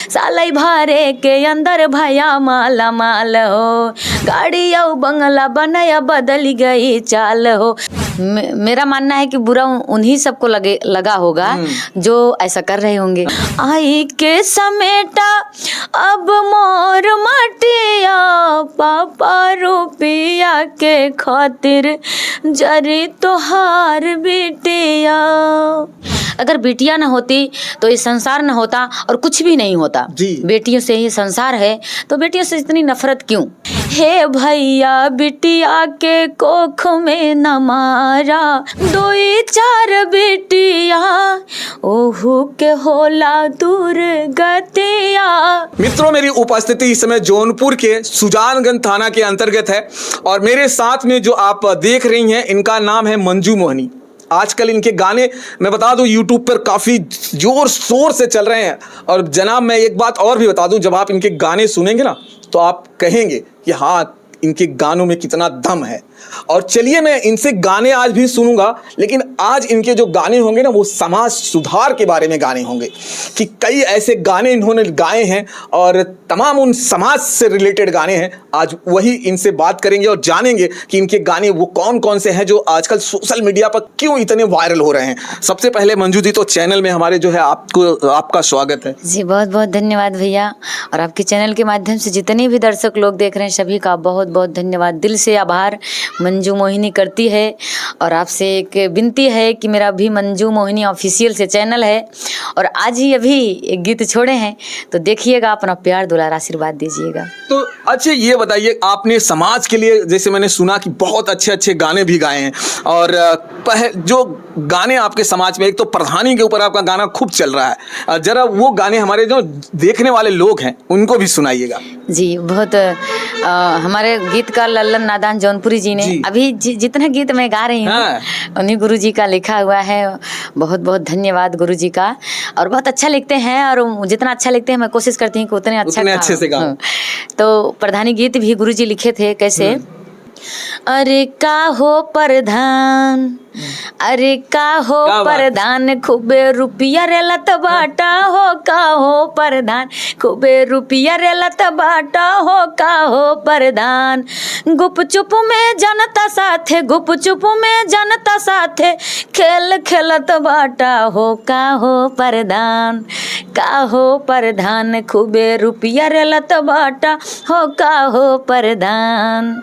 सालै भरे के अंदर भया माला माल हो, गाड़ी और बंगला बनाया बदल गई चाल हो। मेरा मानना है कि बुरा उन्हीं सबको लगा होगा जो ऐसा कर रहे होंगे। आई के समेटा अब मोर मटिया, पापा रुपया के खातिर जरी तोहार बिटिया। अगर बेटियां न होती तो ये संसार न होता और कुछ भी नहीं होता। बेटियों से ही संसार है, तो बेटियों से इतनी नफरत क्यों? हे भैया बिटिया के कोख में न मारा, दो चार बेटिया ओहू के होला दुर्गतिया। मित्रों, मेरी उपस्थिति इस समय जौनपुर के सुजानगंज थाना के अंतर्गत है और मेरे साथ में जो आप देख रही हैं इनका नाम है मंजू मोहिनी। आजकल इनके गाने मैं बता दूं यूट्यूब पर काफ़ी जोर शोर से चल रहे हैं। और जनाब मैं एक बात और भी बता दूं, जब आप इनके गाने सुनेंगे ना तो आप कहेंगे कि हाँ इनके गानों में कितना दम है। और चलिए मैं इनसे गाने आज भी सुनूंगा, लेकिन आज इनके जो गाने होंगे ना वो समाज सुधार के बारे में गाने होंगे कि कई ऐसे गाने इन्होंने गाए हैं और तमाम उन समाज से रिलेटेड गाने हैं। आज वही इनसे बात करेंगे और जानेंगे कि इनके गाने वो कौन कौन से हैं जो आजकल सोशल मीडिया पर क्यों इतने वायरल हो रहे हैं। सबसे पहले मंजू जी, तो चैनल में हमारे जो है आपका स्वागत है जी। बहुत बहुत धन्यवाद भैया, और आपके चैनल के माध्यम से जितने भी दर्शक लोग देख रहे हैं सभी का बहुत बहुत धन्यवाद। दिल से आभार मंजू मोहिनी करती है। और आपसे एक विनती है कि मेरा भी मंजू मोहिनी ऑफिशियल से चैनल है और आज ही अभी एक गीत छोड़े हैं, तो देखिएगा, अपना प्यार दुलार आशीर्वाद दीजिएगा। तो अच्छा ये बताइए, आपने समाज के लिए जैसे मैंने सुना कि बहुत अच्छे अच्छे गाने भी गाए हैं, और जो गाने आपके समाज में, एक तो प्रधानी के ऊपर आपका गाना खूब चल रहा है, जरा वो गाने हमारे जो देखने वाले लोग हैं उनको भी सुनाइएगा। जी बहुत हमारे गीतकार लल्लन नादान जौनपुरी जी ने अभी जितने गीत मैं गा रही हूँ उन्हीं गुरु जी का लिखा हुआ है। बहुत बहुत धन्यवाद गुरु जी का। और बहुत अच्छा लिखते हैं, और जितना अच्छा लिखते हैं मैं कोशिश करती हूँ कि उतने अच्छे से गाऊं। तो प्रधानी गीत भी गुरु जी लिखे थे कैसे, अरे का हो प्रधान, अरे का हो प्रधान, खूबे रुपया रेलत बाटा हो, का हो प्रधान, खूबे रुपया रेलत बाटा हो, का हो प्रधान। गुप चुप में जनता साथे, गुप चुप में जनता साथे खेल खेलत बाटा हो, का हो प्रधान, का हो प्रधान, खूबे रुपया रेलत बाटा हो, का हो प्रधान।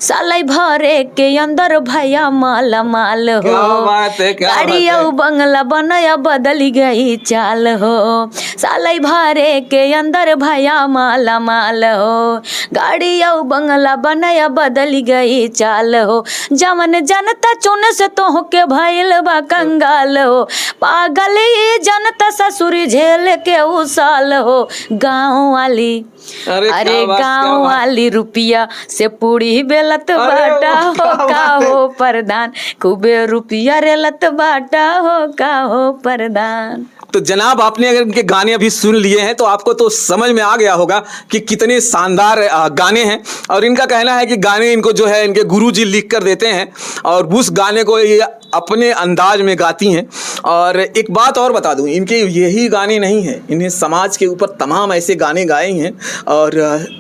सालै भरे के अंदर भैया माला माल हो, गाड़ी और बंगला बनाया बदल गई चाल हो। सालै भरे के अंदर भैया माला माल हो, गाड़ी और बंगला बनाया बदल गई चाल हो। जमन जनता चुने से तो के भइल बा कंगाल हो, पागल जनता ससुरी झेल के उसाल हो। गाँव वाली, अरे गाँव वाली रुपया से पूरी बेलत बाटा हो, का हो प्रधान, खूबे रुपया रेलत बाटा हो, का हो प्रधान। तो जनाब आपने अगर इनके गाने अभी सुन लिए हैं तो आपको तो समझ में आ गया होगा कि कितने शानदार गाने हैं। और इनका कहना है कि गाने इनको जो है इनके गुरुजी लिख कर देते हैं और उस गाने को ये अपने अंदाज में गाती हैं। और एक बात और बता दूं, इनके यही गाने नहीं हैं, इन्हें समाज के ऊपर तमाम ऐसे गाने गाए हैं। और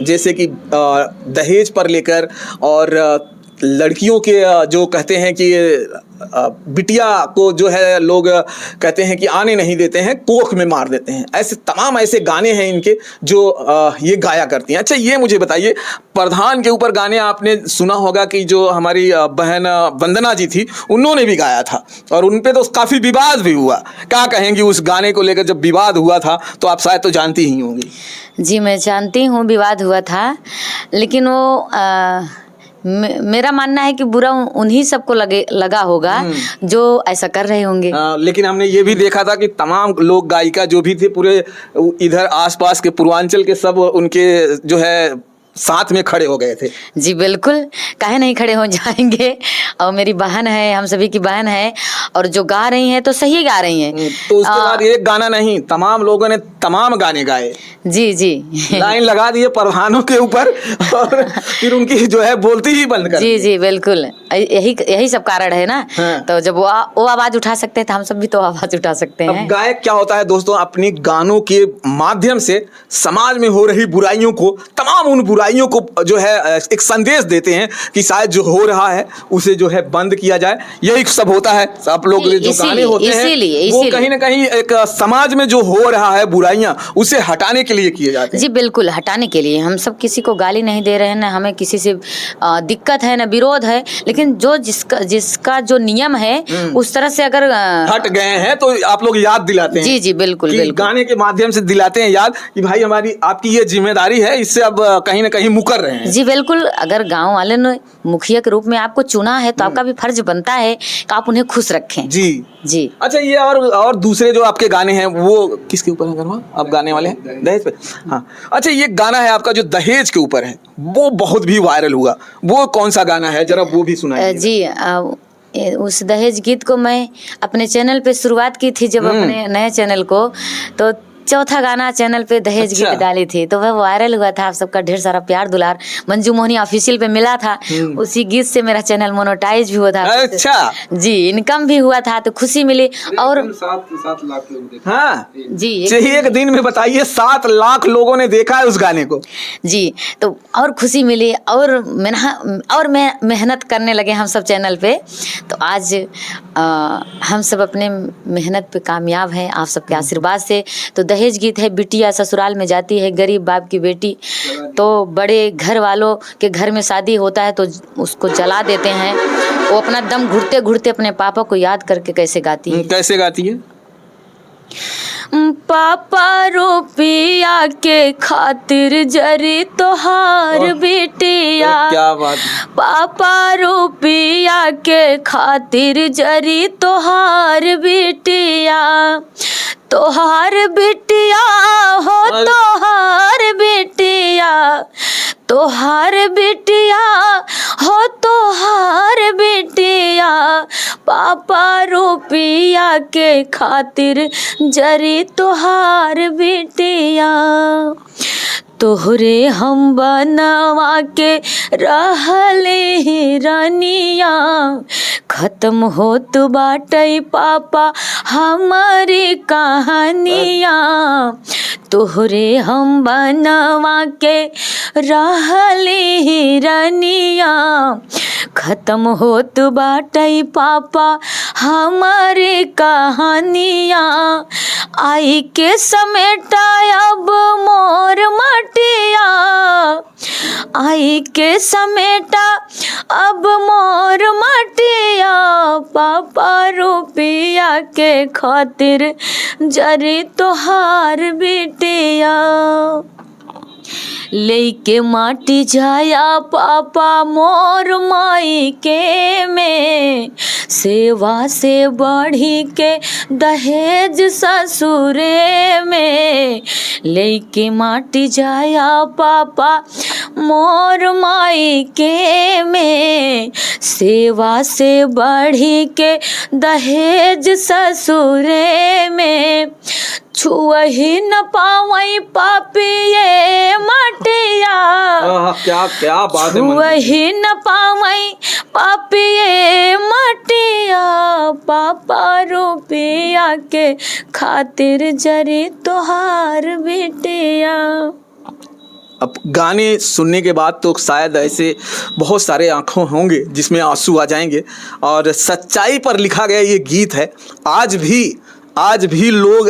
जैसे कि दहेज पर लेकर, और लड़कियों के जो कहते हैं कि बिटिया को जो है लोग कहते हैं कि आने नहीं देते हैं, कोख में मार देते हैं, ऐसे तमाम ऐसे गाने हैं इनके जो ये गाया करती हैं। अच्छा ये मुझे बताइए, प्रधान के ऊपर गाने आपने सुना होगा कि जो हमारी बहन वंदना जी थी उन्होंने भी गाया था और उन पे तो काफ़ी विवाद भी हुआ। क्या कहेंगी उस गाने को लेकर? जब विवाद हुआ था तो आप शायद तो जानती ही होंगी। जी मैं जानती हूँ विवाद हुआ था, लेकिन वो मेरा मानना है कि बुरा उन्हीं सबको लगा होगा जो ऐसा कर रहे होंगे। लेकिन हमने ये भी देखा था कि तमाम लोग गायिका जो भी थे पूरे इधर आसपास के पूर्वांचल के सब उनके जो है साथ में खड़े हो गए थे। जी बिल्कुल, काहे नहीं खड़े हो जाएंगे। और मेरी बहन है, हम सभी की बहन है, और जो गा रही हैं तो सही गा रही हैं। तो उसके बाद एक गाना नहीं, तमाम लोगों ने तमाम गाने गाए। जी जी लाइन लगा दिए परवानों के ऊपर और फिर उनकी जो है बोलती ही बंद कर जी जी बिल्कुल, यही सब कारण है ना। हाँ। तो जब वो आवाज उठा सकते हैं तो हम सब भी तो आवाज उठा सकते अब हैं। गायक क्या होता है दोस्तों, अपनी गानों के माध्यम से समाज में हो रही बुराइयों को, तमाम उन बुराइयों को जो है एक संदेश देते हैं कि शायद जो हो रहा है उसे जो है बंद किया जाए। यही सब होता है। आप लोग जो गाने होते हैं वो कहीं ना कहीं एक समाज में जो हो रहा है बुराइयां, उसे हटाने के लिए किए जाते हैं। जी बिल्कुल, हटाने के लिए। हम सब किसी को गाली नहीं दे रहे हैं, ना हमें किसी से दिक्कत है, ना विरोध है, लेकिन जो जिसका जो नियम है उस तरह से अगर हट गए हैं तो आप लोग याद दिलाते हैं। जी जी बिल्कुल कि बिल्कुल, गाने के माध्यम से दिलाते हैं याद कि भाई हमारी आपकी ये जिम्मेदारी है, इससे अब कहीं ना कहीं मुकर रहे हैं। जी बिल्कुल। अगर गांव वाले ने मुखिया के रूप में आपको चुना है तो आपका भी फर्ज बनता है कि आप उन्हें खुश रखें। जी जी। अच्छा, ये और दूसरे जो आपके गाने हैं वो किसके ऊपर है गरमा? आप गाने वाले हैं दहेज पे? हाँ। अच्छा, ये गाना है आपका जो दहेज के ऊपर है, वो बहुत भी वायरल हुआ। वो कौन सा गाना है, जरा वो भी सुनाइए। जी, उस दहेज गीत को मैं अपने चैनल पे शुरुआत की थी, जब अपने नए चैनल को, तो चौथा गाना चैनल पे दहेज गीत डाली थी, तो वह वायरल हुआ था। आप सबका ढेर सारा प्यार दुलार मंजू मोहनी ऑफिशियल पे मिला था। उसी गीत से मेरा चैनल मोनेटाइज भी हुआ था। अच्छा जी, इनकम भी हुआ था, तो खुशी मिली। और 7 लाख लोग, हाँ जी, एक दिन में बताइए 7 लाख लोगों ने देखा है उस गाने को। जी, तो और खुशी मिली, और मैं मेहनत करने लगे हम सब चैनल पे। तो आज हम सब अपने मेहनत पे कामयाब हैं आप सबके आशीर्वाद से। तो दहेज गीत है, बिटिया ससुराल में जाती है गरीब बाप की बेटी, तो बड़े घर वालों के घर में शादी होता है तो उसको जला देते हैं। वो अपना दम घुटते घुटते अपने पापा को याद करके कैसे गाती है। कैसे गाती है? पापा रुपया के खातिर जरी तोहार बेटिया, क्या बात। पापा रुपया के खातिर जरी तोहार बेटिया, तोहार बेटिया हो तोहार बेटिया, तोहार बेटिया हो तोहार बेटिया, पापा रुपया के खातिर जरी तोहार बेटिया, तोहरे हम बनवा के रहले हिरनिया, खत्म होत बाटे पापा हमारी कहानिया, तोहरे हम बनवा के रहले हिरनिया, खत्म होत बाटे पापा हमारी कहानिया, आई के समेटा अब मोर मटिया, आई के समेटा अब मोर मटिया, पापा रुपया के खातिर जरी तोहार बेटिया, लेके माटी जाया पापा मोर माई के में, सेवा से बढ़ी के दहेज ससुरे में, लेके माटी जाया पापा मोर माई के में, सेवा से बढ़ी के दहेज ससुरे में, छुअही न पावई पापिये मटिया, क्या क्या बात है। छुअही न पावई पापिये मटिया, पापा रुपया के खातिर जरी तोहार बेटिया। अब गाने सुनने के बाद तो शायद ऐसे बहुत सारे आंखों होंगे जिसमें आंसू आ जाएंगे, और सच्चाई पर लिखा गया ये गीत है। आज भी लोग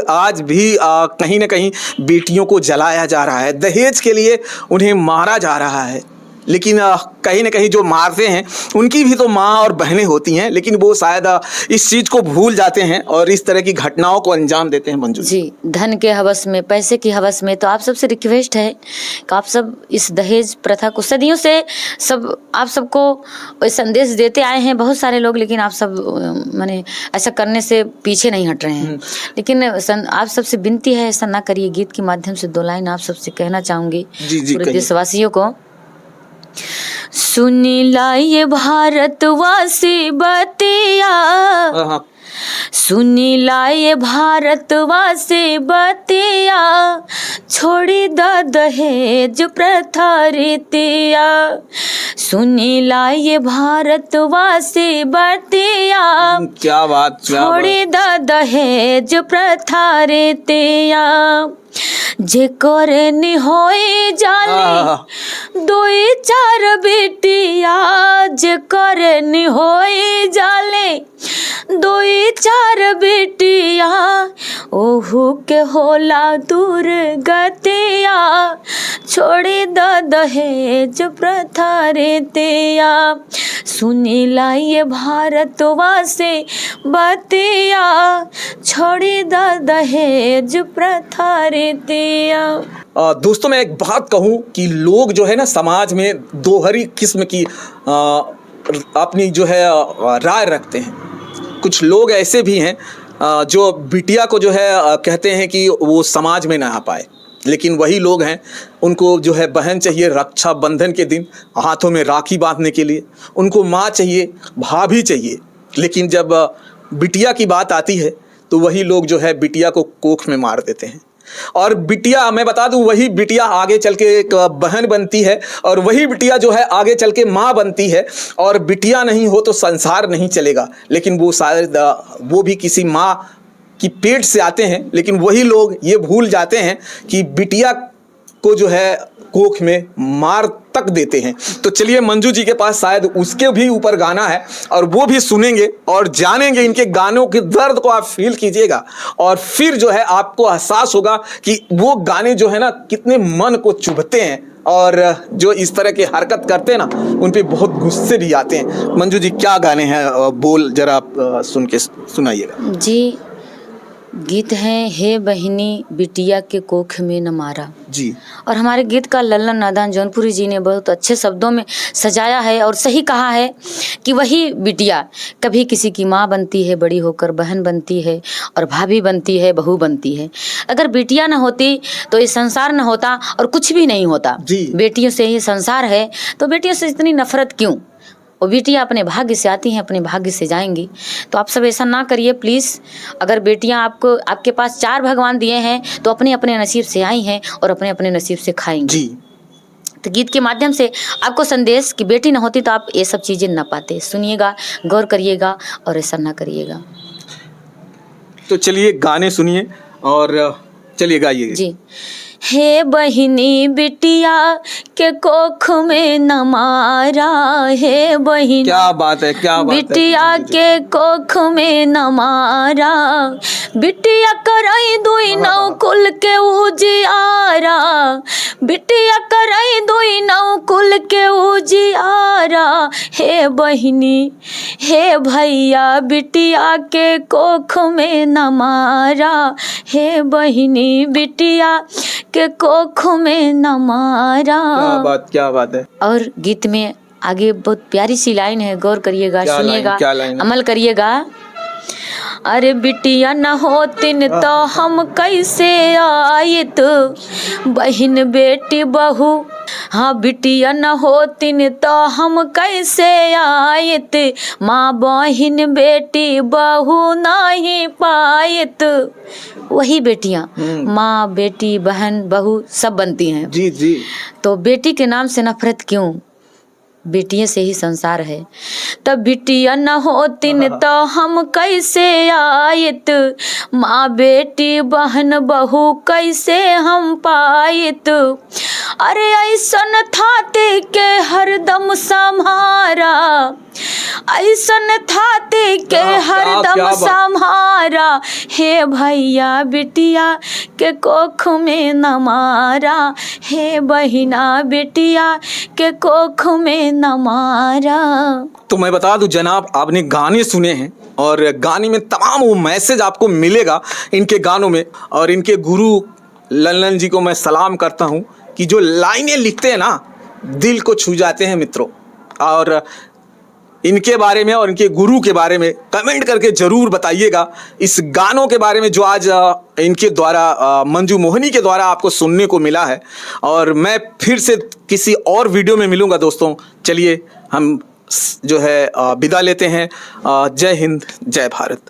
कहीं ना कहीं बेटियों को जलाया जा रहा है, दहेज के लिए उन्हें मारा जा रहा है, लेकिन कहीं ना कहीं जो मारते हैं उनकी भी तो माँ और बहनें होती हैं, लेकिन वो शायद इस चीज़ को भूल जाते हैं और इस तरह की घटनाओं को अंजाम देते हैं। मंजू जी, धन के हवस में, पैसे की हवस में, तो आप सबसे रिक्वेस्ट है कि आप सब इस दहेज प्रथा को सदियों से आप सबको संदेश देते आए हैं बहुत सारे लोग, लेकिन आप सब माने ऐसा करने से पीछे नहीं हट रहे हैं। लेकिन आप सबसे विनती है ऐसा ना करिए। गीत के माध्यम से 2 लाइन आप सबसे कहना चाहूँगी पूरे देशवासियों को। सुनी लाइए भारतवासी बतिया, हाँ। सुनी लाइए भारतवासी बतिया, छोड़ी द दहेज प्रथा रीतिया। सुनी लाइए भारतवासी बतिया, क्या बात, छोड़ी द दहेज प्रथा रीतिया। जे करे नि होई जाली दुई चार बेटिया, जे करे नि होई जाले दुई चार बेटिया, ओहू के होला दूर गतिया, छोड़ी द दहेज प्रथा रीतिया। सुनी लाइए भारतवासी बतिया, छोड़ी द दहेज प्रथा रीतिया। दोस्तों मैं एक बात कहूँ कि लोग जो है ना समाज में दोहरी किस्म की अपनी जो है राय रखते हैं। कुछ लोग ऐसे भी हैं जो बिटिया को जो है कहते हैं कि वो समाज में ना आ पाए, लेकिन वही लोग हैं उनको जो है बहन चाहिए रक्षाबंधन के दिन हाथों में राखी बांधने के लिए, उनको माँ चाहिए, भाभी चाहिए। लेकिन जब बिटिया की बात आती है तो वही लोग जो है बिटिया को कोख में मार देते हैं। और बिटिया, मैं बता दूं, वही बिटिया आगे चल के एक बहन बनती है और वही बिटिया जो है आगे चल के माँ बनती है। और बिटिया नहीं हो तो संसार नहीं चलेगा। लेकिन वो शायद वो भी किसी माँ की पेट से आते हैं, लेकिन वही लोग ये भूल जाते हैं कि बिटिया को जो है कोख में मार तक देते हैं। तो चलिए मंजू जी के पास शायद उसके भी ऊपर गाना है और वो भी सुनेंगे और जानेंगे। इनके गानों के दर्द को आप फील कीजिएगा और फिर जो है आपको एहसास होगा कि वो गाने जो है ना कितने मन को चुभते हैं और जो इस तरह की हरकत करते हैं ना उन पे बहुत गुस्से भी आते हैं। मंजू जी क्या गाने हैं, बोल जरा आप सुन के सुनाइएगा जी। गीत हैं हे बहिनी बिटिया के कोख में न मारा जी। और हमारे गीत का लल्लन नादान जौनपुरी जी ने बहुत अच्छे शब्दों में सजाया है और सही कहा है कि वही बिटिया कभी किसी की माँ बनती है, बड़ी होकर बहन बनती है और भाभी बनती है, बहू बनती है। अगर बिटिया न होती तो ये संसार न होता और कुछ भी नहीं होता। बेटियों से ही संसार है, तो बेटियों से इतनी नफरत क्यों? वो बेटियाँ अपने भाग्य से आती हैं, अपने भाग्य से जाएंगी। तो आप सब ऐसा ना करिए प्लीज़। अगर बेटियाँ आपको आपके पास 4 भगवान दिए हैं तो अपने अपने नसीब से आई हैं और अपने अपने नसीब से खाएंगी जी। तो गीत के माध्यम से आपको संदेश कि बेटी ना होती तो आप ये सब चीज़ें ना पाते। सुनिएगा, गौर करिएगा और ऐसा ना करिएगा। तो चलिए गाने सुनिए और चलिए गाइए जी। हे बहिनी बिटिया के कोख में न मारा, हे बहिनी क्या बात है, क्या बात बिटिया है। के कोख में न मारा, बिटिया करई दुई नौ कुल के उजियारा, बिटिया करई दुई नौ कुल के उजियारा। हे बहिनी हे भैया बिटिया के कोख में न मारा, हे बहिनी बिटिया के कोख में न मारा। क्या बात है। और गीत में आगे बहुत प्यारी सी लाइन है, गौर करिएगा, सुनिएगा, अमल करिएगा। अरे बिटिया न होतिन तो हम कैसे आयत, बहन बेटी बहू, हाँ बिटिया न होतिन तो हम कैसे आयत, माँ बहन बेटी बहू नहीं पायत। वही बेटियाँ माँ बेटी बहन बहू सब बनती हैं जी जी। तो बेटी के नाम से नफरत क्यों? बेटियों से ही संसार है। तब बिटिया न होतिन तो हम कैसे आयत, माँ बेटी बहन बहू कैसे हम पायत। अरे ऐसन थाते के हरदम सम्हारा, ऐसन थाते के हरदम सम्हारा, हे भैया बिटिया के कोख में न मारा, हे बहिना बिटिया के कोख में न मारा। तो मैं बता दूं जनाब, आपने गाने सुने हैं और गाने में तमाम वो मैसेज आपको मिलेगा इनके गानों में। और इनके गुरु लल्लन जी को मैं सलाम करता हूं कि जो लाइनें लिखते हैं ना दिल को छू जाते हैं मित्रों। और इनके बारे में और इनके गुरु के बारे में कमेंट करके जरूर बताइएगा। इस गानों के बारे में जो आज इनके द्वारा मंजू मोहिनी के द्वारा आपको सुनने को मिला है। और मैं फिर से किसी और वीडियो में मिलूंगा दोस्तों। चलिए हम जो है विदा लेते हैं। जय हिंद, जय भारत।